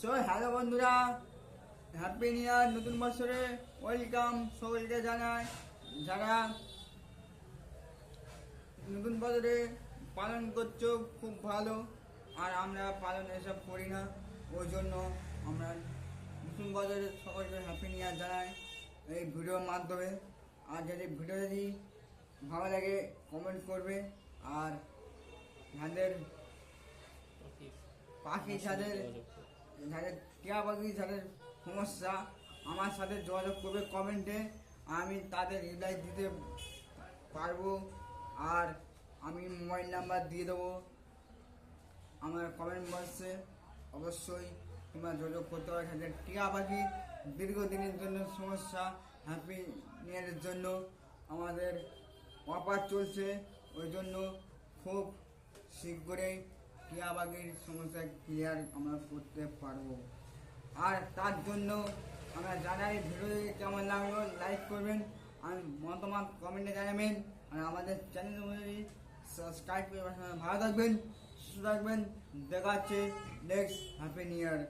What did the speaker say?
So hello বন্ধুরা, happy new year, নতুন বছরে ওয়েলকাম সকলকে জানাই। যারা নতুন বছরে পালন করছো খুব ভালো, আর আমরা পালন এসব করি না, ওই জন্য আমরা নতুন বছরে সকলকে হ্যাপি নিউ ইয়ার জানাই এই ভিডিওর মাধ্যমে। আর যদি ভিডিও যদি ভালো লাগে কমেন্ট করবে, আর যাদের পাখি যাদের টিয়া পাখি যাদের সমস্যা আমার সাথে যোগাযোগ করবে কমেন্টে, আমি তাদের রিপ্লাই দিতে পারবো। আর আমি মোবাইল নাম্বার দিয়ে দেবো আমার কমেন্ট বক্সে, অবশ্যই তোমরা যোগাযোগ করতে পারো। যাদের টিয়া পাখি দীর্ঘদিনের জন্য সমস্যা, হ্যাপি নিউ ইয়ারের জন্য আমাদের অফার চলছে, ওই জন্য খুব শীঘ্রই টিয়া পাখির সমস্যা ক্লিয়ার আমরা করতে পারবো। আর তার জন্য আমরা জানাই, ভিডিও কেমন লাগলো লাইক করবেন, আর মতামত কমেন্টে জানাবেন, আর আমাদের চ্যানেল অনুযায়ী সাবস্ক্রাইব করে ভালো থাকবেন, সুস্থ থাকবেন। দেখা হচ্ছে নেক্সট হ্যাপি নিউ ইয়ার।